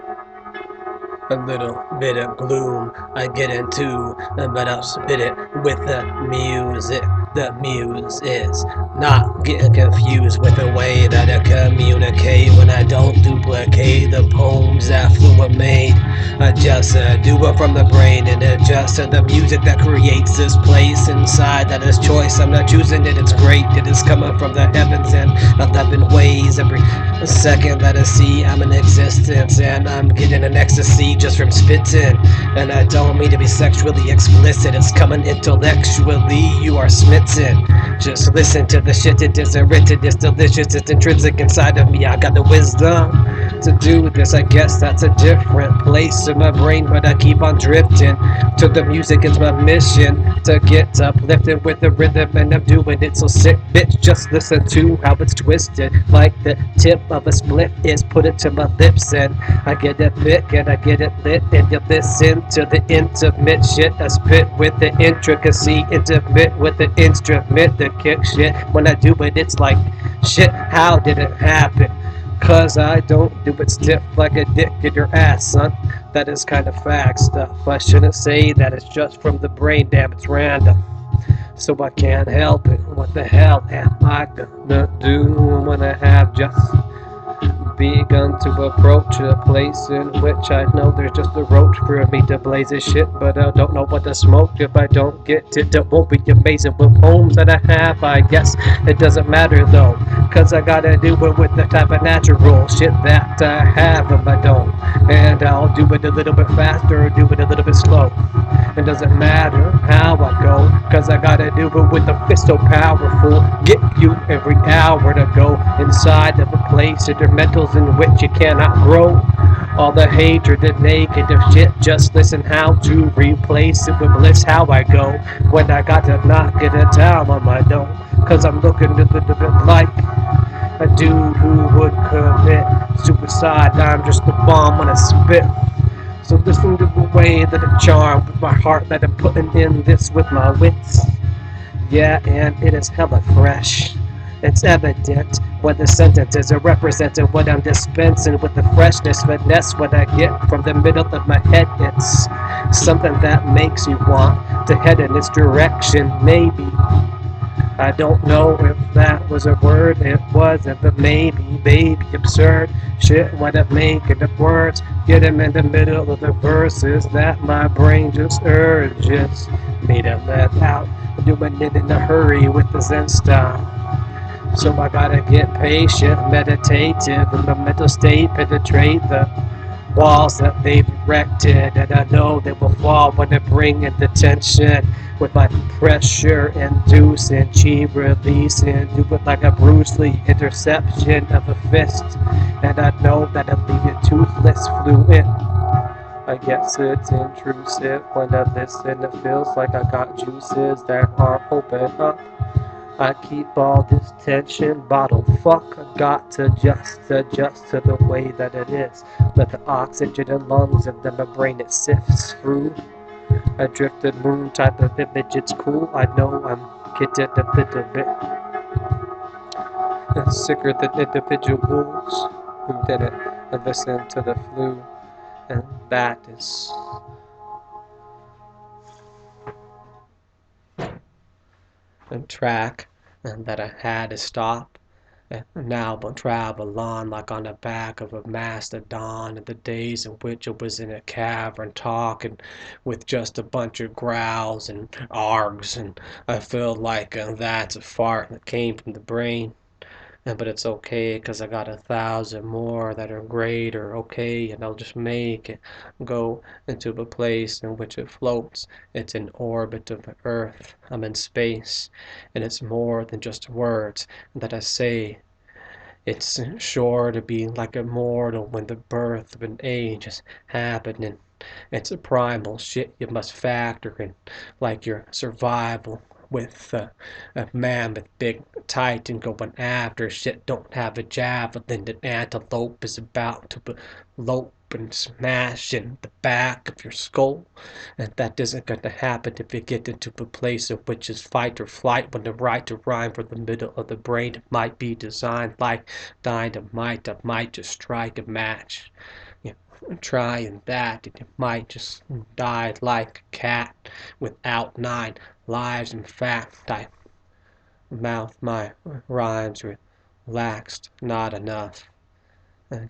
A little bit of gloom I get into, but I'll spit it with the music. The muse is not getting confused with the way that I communicate when I don't duplicate the poems that Fluent made. I just do it from the brain and adjust to the music that creates this place inside that is choice. I'm not choosing it, it's great. It is coming from the heavens in 11 ways. Every second that I see, I'm in existence and I'm getting an ecstasy just from spitting. And I don't mean to be sexually explicit, it's coming intellectually. You are smitten. Just listen to the shit, it isn't written, it's delicious, it's intrinsic inside of me. I got the wisdom to do this. I guess that's a different place in my brain, but I keep on drifting to the music. It's my mission to get uplifted with the rhythm, and I'm doing it so sick, bitch. Just listen to how it's twisted, like the tip of a split is put it to my lips, and I get it thick and I get it lit, and you listen to the intimate shit I spit with the intricacy, intimate with the instrument, the kick shit. When I do it, it's like shit. How did it happen? Cause I don't do it stiff like a dick in your ass, son. That is kind of fact stuff. I shouldn't say that, it's just from the brain, damn, it's random. So I can't help it. What the hell am I gonna do when I have just begun to approach a place in which I know there's just a roach for me to blaze this shit, but I don't know what to smoke if I don't get it. It won't be amazing with poems that I have, I guess it doesn't matter though, cause I gotta do it with the type of natural shit that I have if I don't. And I'll do it a little bit faster or do it a little bit slow. It doesn't matter how I go, cause I gotta do it with a fist so powerful. Get you every hour to go inside of a place intermentals in which you cannot grow. All the hatred and negative shit, just listen how to replace it with bliss. How I go when I got to knock it down on my dome. Cause I'm looking a little bit like a dude who would commit suicide. I'm just a bomb when I spit. So listen to the way that it charmed with my heart that I'm putting in this with my wits. Yeah, and it is hella fresh. It's evident what the sentences are representing, what I'm dispensing with the freshness, finesse, what I get from the middle of my head. It's something that makes you want to head in its direction, maybe. I don't know if that was a word, it wasn't, but maybe, baby, absurd shit when I'm making the words, get them in the middle of the verses that my brain just urges me to let out, doing it in a hurry with the Zen style. So I gotta get patient, meditative, in my mental state, penetrate the walls that they've erected, and I know they will fall when I bring in the tension with my pressure inducing, chi releasing, do it like a Bruce Lee interception of a fist, and I know that I'll leave you toothless, fluent. I guess it's intrusive when I listen, it feels like I got juices that are open up. I keep all this tension bottled. Fuck, I got to just adjust to the way that it is. Let the oxygen in lungs and then my brain it sifts through. A drifted moon type of image, it's cool. I know I'm getting a little bit sicker than individuals who didn't listen to the flu, and that is a track and that I had to stop. And now I'll travel on like on the back of a mastodon in the days in which I was in a cavern talking with just a bunch of growls and args, and I feel like that's a fart that came from the brain. But it's okay, 'cause I got 1,000 more that are greater, okay, and I'll just make it go into a place in which it floats. It's in orbit of the Earth. I'm in space, and it's more than just words that I say. It's sure to be like immortal when the birth of an age is happening. It's a primal shit you must factor in, like your survival with a mammoth big titan going after shit. Don't have a javelin. An antelope is about to elope and smash in the back of your skull. And that isn't going to happen if you get into a place in which is fight or flight, when the right to rhyme from the middle of the brain might be designed like dynamite. I might just strike a match. Yeah, trying that, and you might just die like a cat without 9 lives. In fact, I mouth my rhymes relaxed, not enough.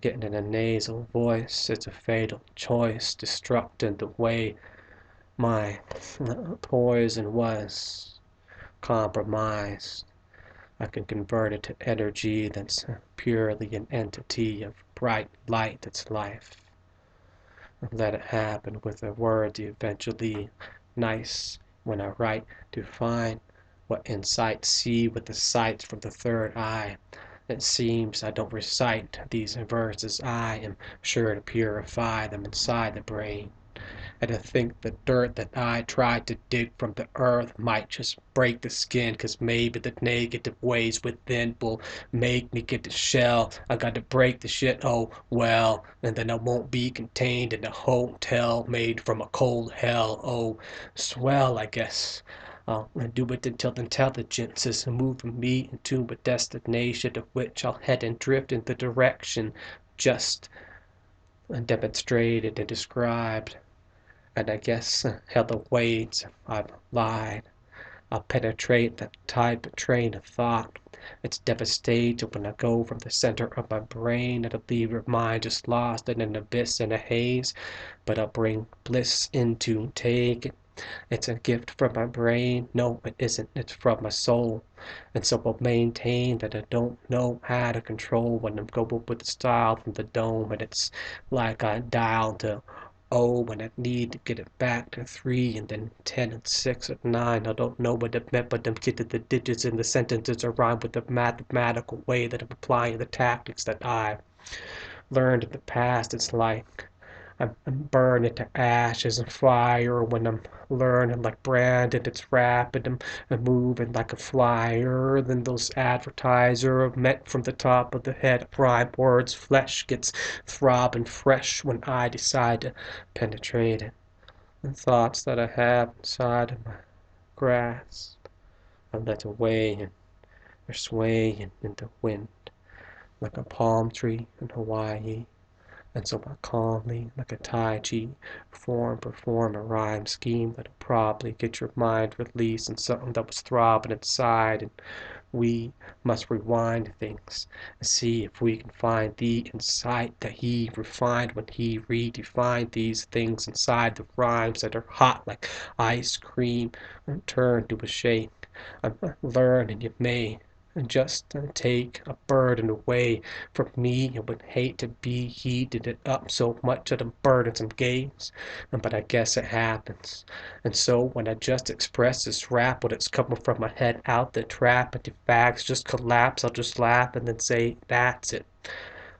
Getting in a nasal voice, it's a fatal choice, destructing the way my poison was compromised. I can convert it to energy that's purely an entity of bright light that's life. Let it happen with the words eventually nice when I write to find what insight see with the sights from the third eye. It seems I don't recite these verses, I am sure to purify them inside the brain. And to think the dirt that I tried to dig from the earth might just break the skin, 'cause maybe the negative ways within will make me get the shell. I got to break the shit, oh well, and then I won't be contained in a hotel made from a cold hell. Oh, swell, I guess. I'll do it until intelligence is moving me into a destination of which I'll head and drift in the direction just demonstrated and described. And I guess hella ways I've lied. I'll penetrate that type of train of thought. It's devastating when I go from the center of my brain and I leave your mind just lost in an abyss and a haze. But I'll bring bliss into take it. It's a gift from my brain. No, it isn't. It's from my soul. And so I'll maintain that I don't know how to control when I'm going with the style from the dome. And it's like I dial to when I need to get it back to 3 and then 10 and 6 and 9. I don't know what it meant, but I'm getting the digits in the sentences around with the mathematical way that I'm applying the tactics that I learned in the past. It's like I'm burning to ashes and fire when I'm learning like Brandon. It's rapid. I'm moving like a flyer. Then those advertiser meant from the top of the head. Rhyme words, flesh gets throbbing fresh when I decide to penetrate it. The thoughts that I have inside of my grasp, I let away and they're swaying in the wind like a palm tree in Hawaii. And so I calmly, like a Tai Chi form, perform a rhyme scheme that'll probably get your mind released and something that was throbbing inside. And we must rewind things and see if we can find the insight that he refined when he redefined these things inside the rhymes that are hot like ice cream and turn to a shake. I'm learning you may just take a burden away from me. I would hate to be heated it up so much that it burdensome gaze, but I guess it happens. And so when I just express this rap, when it's coming from my head out the trap, and the facts just collapse, I'll just laugh and then say, that's it.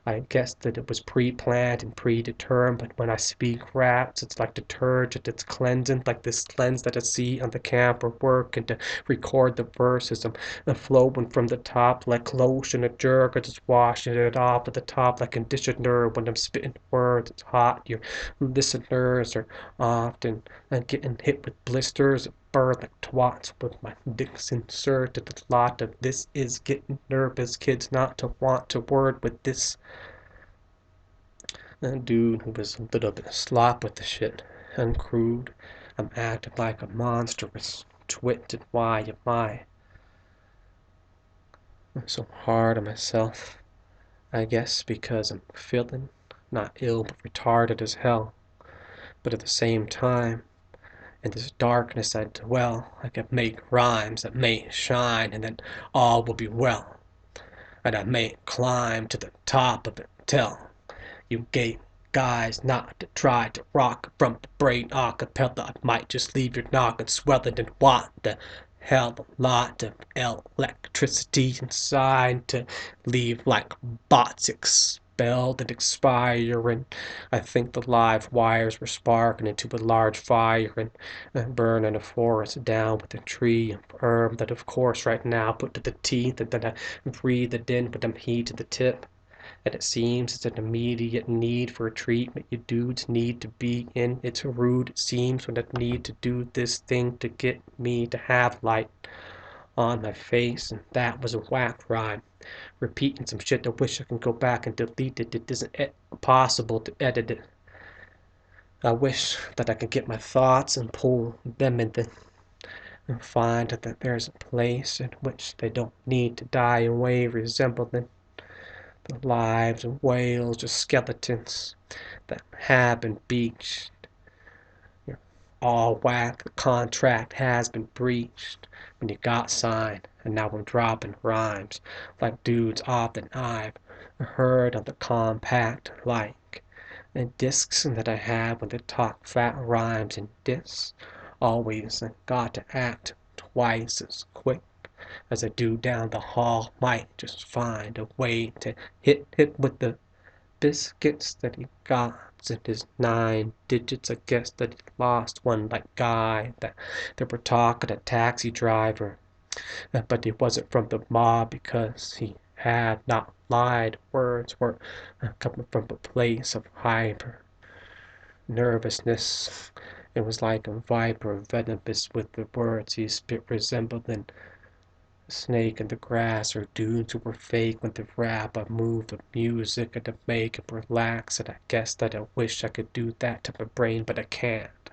I guess that it was pre-planned and predetermined, but when I speak raps, it's like detergent, it's cleansing, like this cleanse that I see on the camera work, and to record the verses, I'm flowing from the top like lotion, a jerk, or just washing it off at the top like conditioner. When I'm spitting words, it's hot. Your listeners are often getting hit with blisters, burn like twats with my dicks inserted. A lot of this is getting nervous kids not to want to word with this dude who was a little bit slop with the shit and crude. I'm acting like a monstrous twit, and why am I'm so hard on myself? I guess because I'm feeling not ill but retarded as hell. But at the same time, in this darkness I dwell, I can make rhymes that may shine, and then all will be well. And I may climb to the top of it till you gay guys not to try to rock from the brain acapella. I might just leave your noggin swelling and want the hell a lot of electricity inside to leave like bots expelled and expiring. I think the live wires were sparking into a large fire and burning a forest down with a tree of herb that of course right now put to the teeth, and then I breathe it in with them heat to the tip. And it seems it's an immediate need for a treatment you dudes need to be in. It's rude, it seems, when I need to do this thing to get me to have light on my face. And that was a whack rhyme. Repeating some shit I wish I can go back and delete it. It isn't possible to edit it. I wish that I could get my thoughts and pull them into and find that there's a place in which they don't need to die away, resembling the lives of whales or skeletons that have been beached. All whack, the contract has been breached when you got signed, and now I'm dropping rhymes like dudes often I've heard on the compact like. And discs that I have when they talk fat rhymes and diss. Always got to act twice as quick as I do down the hall. Might just find a way to hit with the biscuits that he got in his 9 digits. I guess that he lost one like guy that they were talking a taxi driver, but he wasn't from the mob because he had not lied. Words were coming from a place of hyper nervousness. It was like a viper venomous with the words he spit, resembling a snake in the grass, or dudes who were fake when they rap. I move the music and to make it relax, and I guess that I wish I could do that to my brain, but I can't.